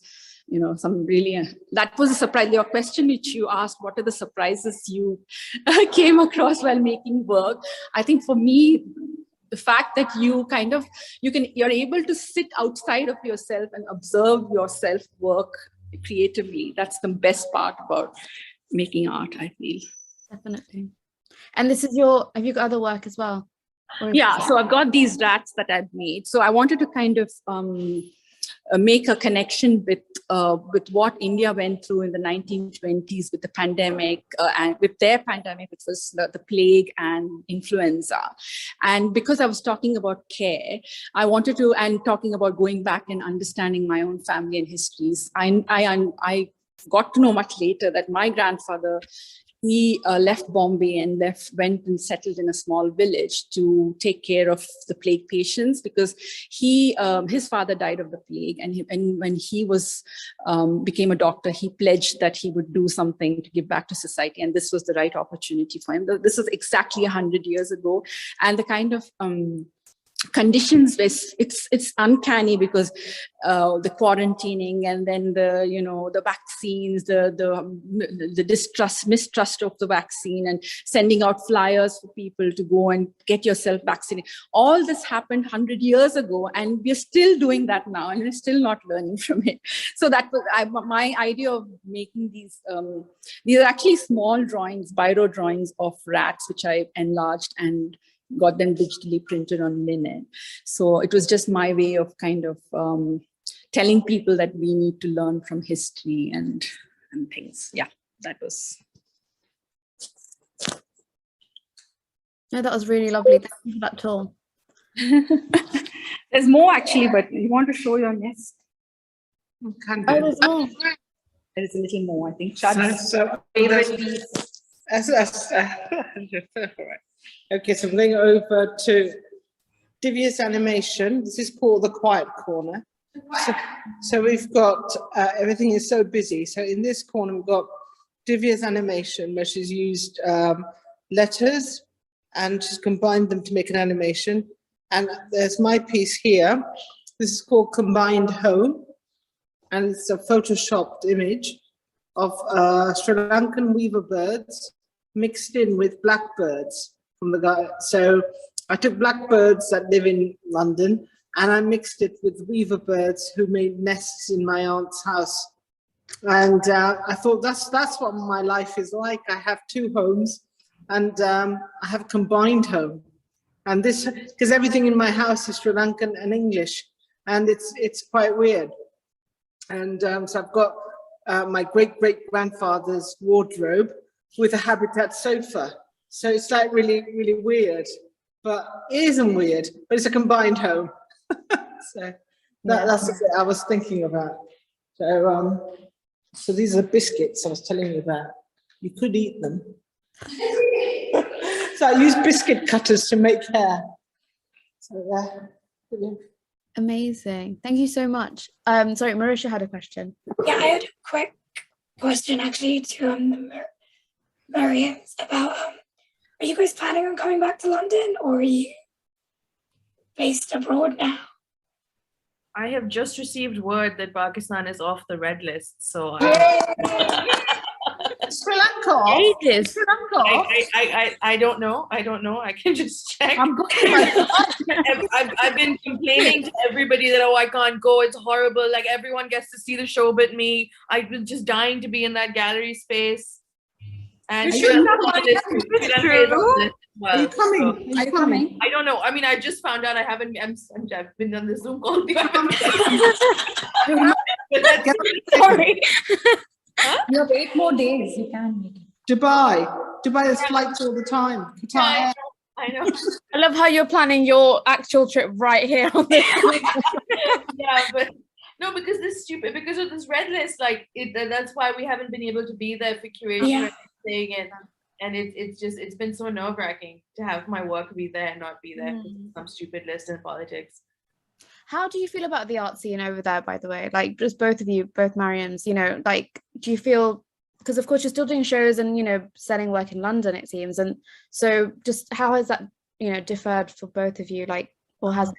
Some really, that was a surprise. Your question which you asked, what are the surprises you came across while making work? I think for me, the fact that you're able to sit outside of yourself and observe yourself work creatively. That's the best part about making art, I feel. Definitely. And this is have you got other work as well? Yeah, so I've got these rats that I've made. So I wanted to kind of, make a connection with what India went through in the 1920s with the pandemic, and with their pandemic, which was the plague and influenza. And because I was talking about care, I wanted to, and talking about going back and understanding my own family and histories, I got to know much later that my grandfather he left Bombay and went and settled in a small village to take care of the plague patients, because his father died of the plague, and when he became a doctor, he pledged that he would do something to give back to society, and this was the right opportunity for him. This was exactly 100 years ago, and the kind of conditions, it's uncanny, because the quarantining, and then the vaccines, the mistrust of the vaccine, and sending out flyers for people to go and get yourself vaccinated. All this happened 100 years ago, and we're still doing that now, and we're still not learning from it. So that was my idea of making these. These are actually small drawings, biro drawings of rats, which I enlarged and got them digitally printed on linen. So it was just my way of kind of telling people that we need to learn from history and things. Yeah, that was. No, that was really lovely. Thank you for that tour. There's more actually, but you want to show your nest? Oh, there's more. There's a little more, I think. Okay, so I'm going over to Divya's animation. This is called the quiet corner. So we've got, everything is so busy. So in this corner, we've got Divya's animation, where she's used letters and she's combined them to make an animation. And there's my piece here. This is called Combined Home. And it's a photoshopped image of Sri Lankan weaver birds mixed in with blackbirds from the guy. So I took blackbirds that live in London and I mixed it with weaver birds who made nests in my aunt's house. And I thought that's what my life is like. I have two homes, and I have a combined home. And this, because everything in my house is Sri Lankan and English, and it's quite weird. And so I've got my great-great-grandfather's wardrobe with a habitat sofa. So it's like really, really weird, but it isn't weird, but it's a combined home. So that's what I was thinking about. So these are biscuits I was telling you about. You could eat them. So I use biscuit cutters to make hair. So Amazing. Thank you so much. Sorry, Marisha had a question. Yeah, I had a quick question actually to Mariam's about are you guys planning on coming back to London, or are you based abroad now? I have just received word that Pakistan is off the red list, so Sri Lanka. Ages. Sri Lanka. I don't know. I can just check. I'm going I've been complaining to everybody that I can't go. It's horrible. Like everyone gets to see the show but me. I was just dying to be in that gallery space. And Sri Lanka is on the list as well. Are you coming? So, Are you coming? I don't know. I mean, I just found out I've been on the Zoom call. Sorry. Huh? You have 8 more days. You can make it. Dubai has flights all the time. Yeah, I know. I love how you're planning your actual trip right here on this. Yeah, but no, because because of this red list, like that's why we haven't been able to be there for curation and it's been so nerve-wracking to have my work be there and not be there because of some stupid list in politics. How do you feel about the art scene over there, by the way? Like, just both of you, both Mariams, like, do you feel, because of course you're still doing shows and, selling work in London, it seems. And so just how has that, differed for both of you? Like, or has it?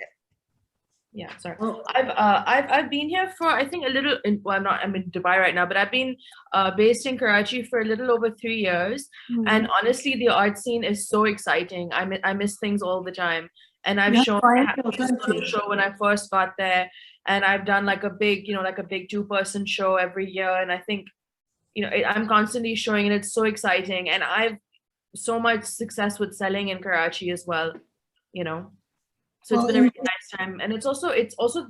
Yeah, sorry. I've been here for, I think, I'm in Dubai right now, but I've been based in Karachi for a little over 3 years. And honestly, the art scene is so exciting. I miss things all the time. And I've shown a show when I first got there, and I've done like a big 2-person show every year. And I think, I'm constantly showing, and it's so exciting. And I've so much success with selling in Karachi as well, So it's been a really nice time. And it's also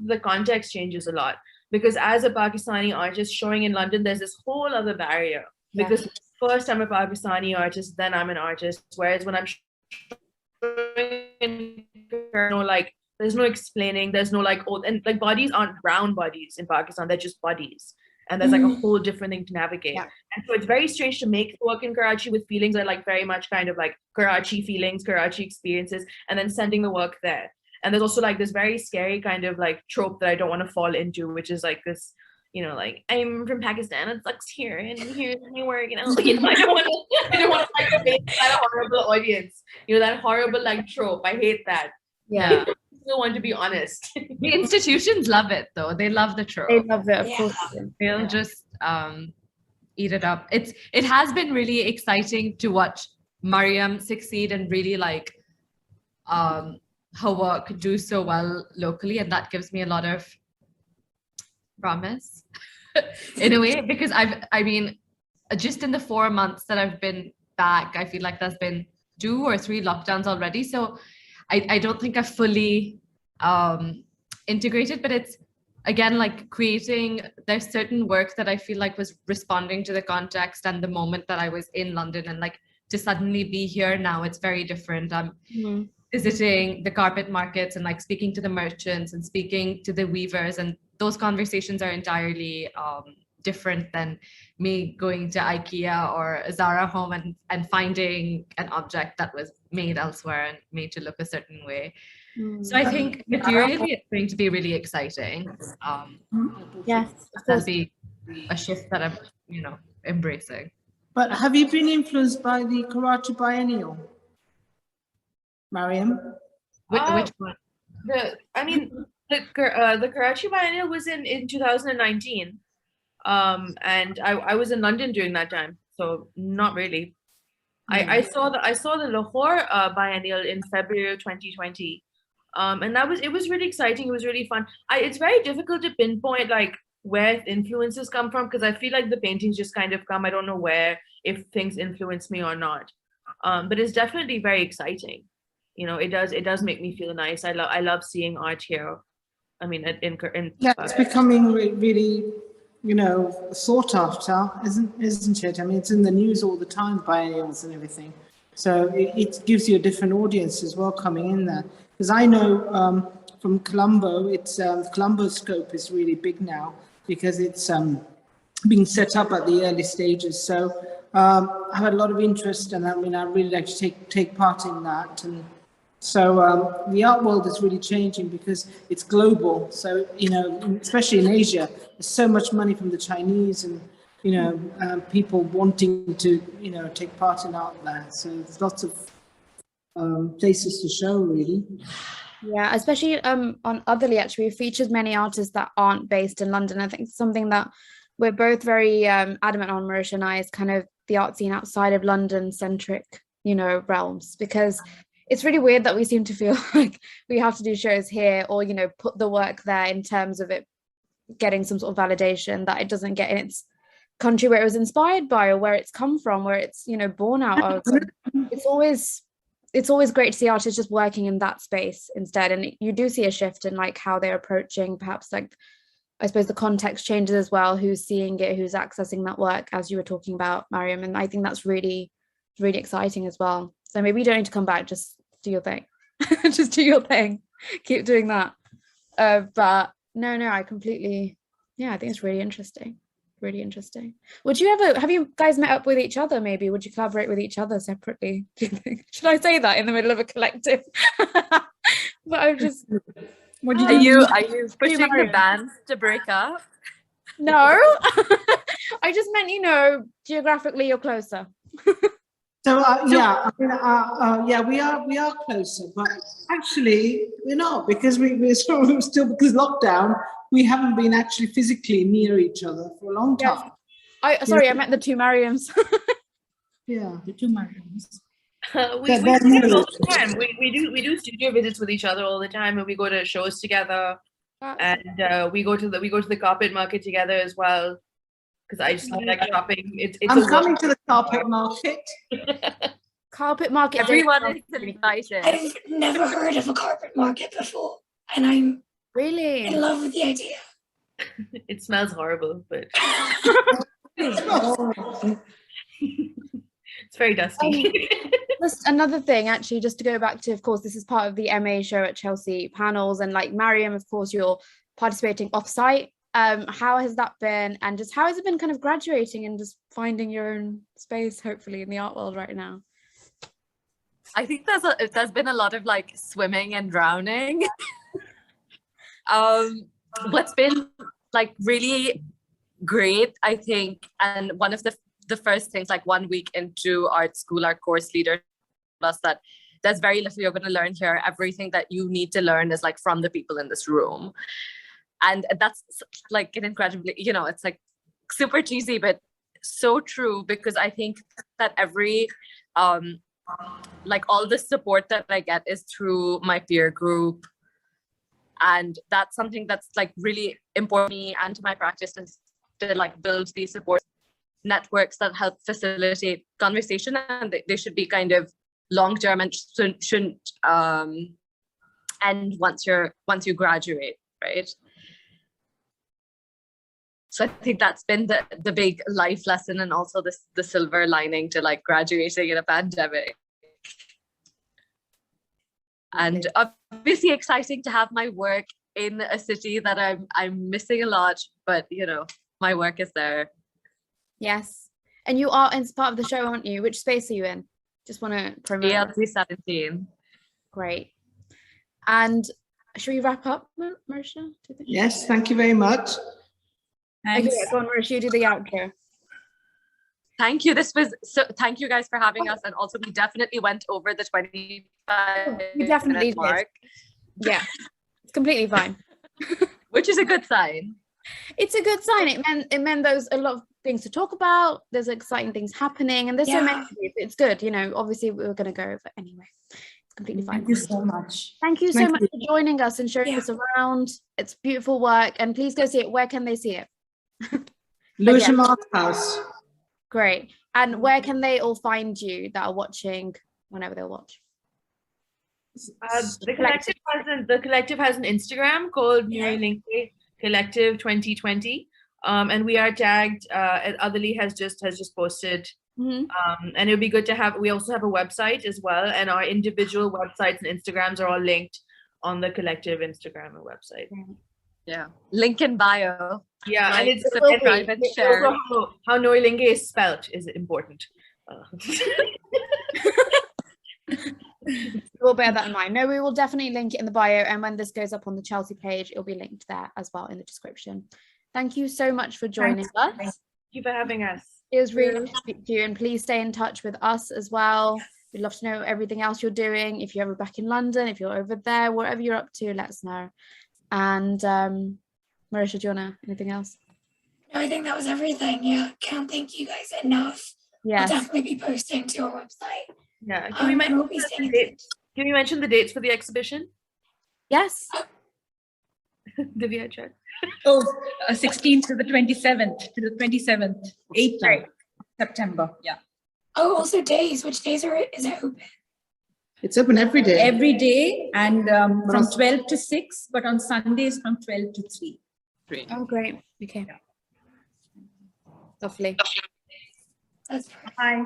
the context changes a lot, because as a Pakistani artist showing in London, there's this whole other barrier. Because first I'm a Pakistani artist, then I'm an artist. Whereas when I'm there's no explaining, there's no and bodies aren't brown bodies in Pakistan, they're just bodies, and there's like a whole different thing to navigate. Yeah. And so it's very strange to make work in Karachi with feelings that are like very much kind of like Karachi feelings, Karachi experiences, and then sending the work there. And there's also like this very scary kind of like trope that I don't want to fall into, which is like this, you know, like I'm from Pakistan, it sucks here, and here's my work, you know, I don't want to like make that horrible audience, you know, that horrible like trope. I hate that. Yeah. I still want to be honest. The institutions love it though. They love the trope. They love it, of Yeah. course. They'll just eat it up. It has been really exciting to watch Mariam succeed and really like her work do so well locally, and that gives me a lot of promise in a way, because I mean, just in the 4 months that I've been back, I feel like there's been 2 or 3 lockdowns already. So I don't think I've fully integrated, but it's again like creating, there's certain work that I feel like was responding to the context and the moment that I was in London, and like to suddenly be here now, it's very different. I'm visiting the carpet markets and like speaking to the merchants and speaking to the weavers, and those conversations are entirely different than me going to IKEA or a Zara home and finding an object that was made elsewhere and made to look a certain way. So I think materially it's going to be really exciting. Yes, That'll be a shift that I'm, you know, embracing. But have you been influenced by the Karachi Biennial, Mariam? Which one? The Karachi Biennial was in 2019, and I was in London during that time, so not really. I saw the Lahore Biennial in February of 2020, and it was really exciting. It was really fun. It's very difficult to pinpoint like where influences come from, because I feel like the paintings just kind of come. I don't know where, if things influence me or not, but it's definitely very exciting. You know, it does make me feel nice. I love seeing art here. I mean, Yeah, it's becoming really, you know, sought after, isn't it? I mean, it's in the news all the time, biennials and everything. So it gives you a different audience as well coming in there. Because I know from Colombo, the Colombo scope is really big now, because it's being set up at the early stages. So I had a lot of interest, and I mean, I really like to take part in that. And so the art world is really changing because it's global. So, you know, especially in Asia, there's so much money from the Chinese and, you know, people wanting to, you know, take part in art there. So there's lots of places to show, really. Yeah, especially on Otherly, actually, we featured many artists that aren't based in London. I think it's something that we're both very adamant on, Marisha and I, is kind of the art scene outside of London-centric, you know, realms, because it's really weird that we seem to feel like we have to do shows here or, you know, put the work there in terms of it getting some sort of validation that it doesn't get in its country where it was inspired by or where it's come from, where it's, you know, born out of. It's always great to see artists just working in that space instead. And you do see a shift in like how they're approaching, perhaps like, I suppose the context changes as well, who's seeing it, who's accessing that work, as you were talking about, Mariam. And I think that's really, really exciting as well. So maybe you don't need to come back, just do your thing. Just do your thing. Keep doing that. But no, I completely, yeah, I think it's really interesting. Really interesting. Would you ever, have you guys met up with each other maybe? Would you collaborate with each other separately? Do you think? Should I say that in the middle of a collective? But I'm just, what do you Are you pushing the bands to break up? No, I just meant, you know, geographically you're closer. So yeah, I mean, yeah, we are closer, but actually we're not, because we're still because lockdown. We haven't been actually physically near each other for a long time. I meant the two Mariams. Yeah, The two Mariams. We do it all the time. We do studio visits with each other all the time, and we go to shows together, and we go to the carpet market together as well. Because I just like shopping. It's I'm coming to the carpet market. Carpet market. Everyone is invited. I've never heard of a carpet market before, and I'm Really in love with the idea. It smells horrible, but it's very dusty. Just another thing, actually, just to go back to, of course, this is part of the MA show at Chelsea panels, and like Mariam, of course, you're participating off-site How has that been? And just how has it been kind of graduating and just finding your own space, hopefully, in the art world right now? I think there's been a lot of like swimming and drowning. What's been like really great, I think, and one of the first things, like 1 week into art school, our course leader told us that there's very little you're going to learn here. Everything that you need to learn is like from the people in this room. And that's like an incredibly, it's like super cheesy, but so true, because I think that every, like all the support that I get is through my peer group. And that's something that's like really important to me and to my practice, is to like build these support networks that help facilitate conversation, and they should be kind of long-term and shouldn't end once you graduate, right? So I think that's been the big life lesson, and also the silver lining to like graduating in a pandemic. And obviously exciting to have my work in a city that I'm missing a lot, but my work is there. Yes. And you are in part of the show, aren't you? Which space are you in? Just want to promote. ALC 17. Great. And should we wrap up, Marisha? Yes, thank you very much. Thanks. Okay, go on, Marisha, you do the outro. Thank you. Thank you guys for having us. And also we definitely went over the 25 minute mark. Yeah, it's completely fine. Which is a good sign. It's a good sign. It meant there's a lot of things to talk about. There's exciting things happening, and there's so many. It's good, obviously we were going to go over anyway. It's completely fine. Thank you so much. Thank you so much for joining us and showing us around. It's beautiful work, and please go see it. Where can they see it? Lewisham Arthouse. Great. And where can they all find you that are watching whenever they'll watch? The collective has an Instagram called Neulinge Collective 2020, and we are tagged. Otherly has just posted, and it would be good to have. We also have a website as well, and our individual websites and Instagrams are all linked on the collective Instagram and website. Yeah, link in bio. Yeah, like, and it's a private share. Also how Neulinge is spelt is important. We'll bear that in mind. No, we will definitely link it in the bio, and when this goes up on the Chelsea page, it'll be linked there as well in the description. Thank you so much for joining us. Thank you for having us. It was really nice to speak to you, and please stay in touch with us as well. We'd love to know everything else you're doing. If you're ever back in London, if you're over there, whatever you're up to, let us know. And Marisha, do you want anything else? No, I think that was everything. Yeah, can't thank you guys enough. Yes. I'll definitely be posting to our website. Yeah. Can we mention the dates for the exhibition? Yes. Divya, check. 16th to the 27th, 8th September. Yeah. Oh, also days. Which days is it open? It's open every day. Every day, and from 12 to 6, but on Sundays from 12 to 3. Oh, great. Okay. Lovely. That's perfect. Bye.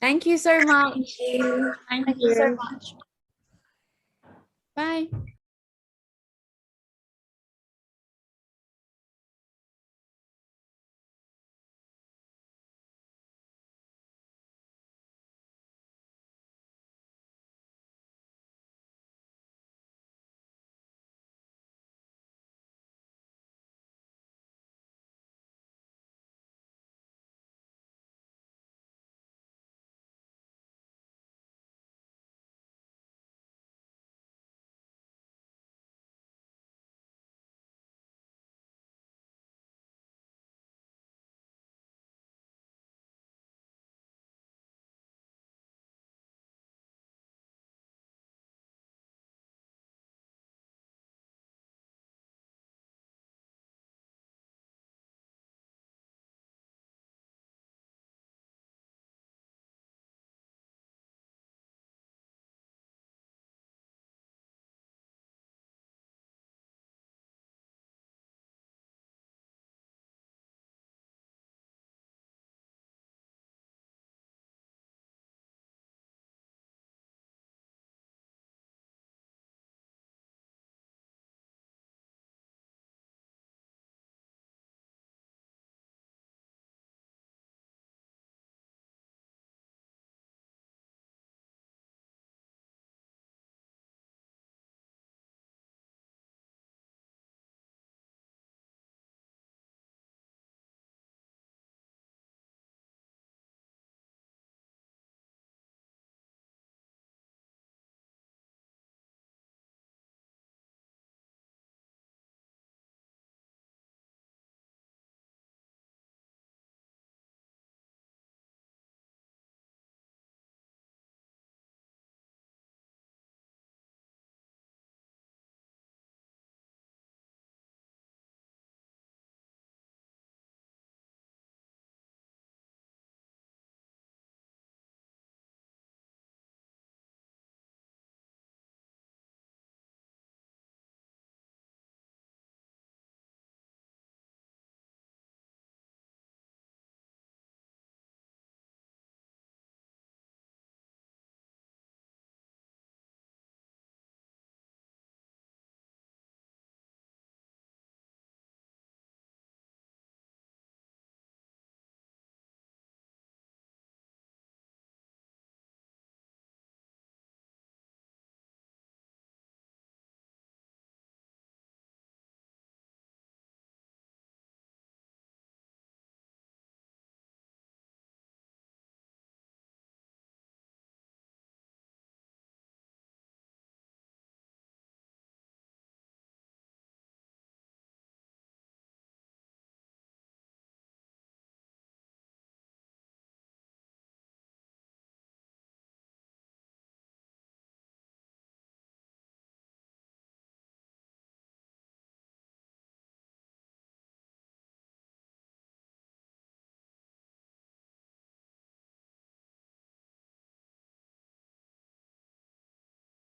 Thank you so much. Thank you. Thank you so much. Bye.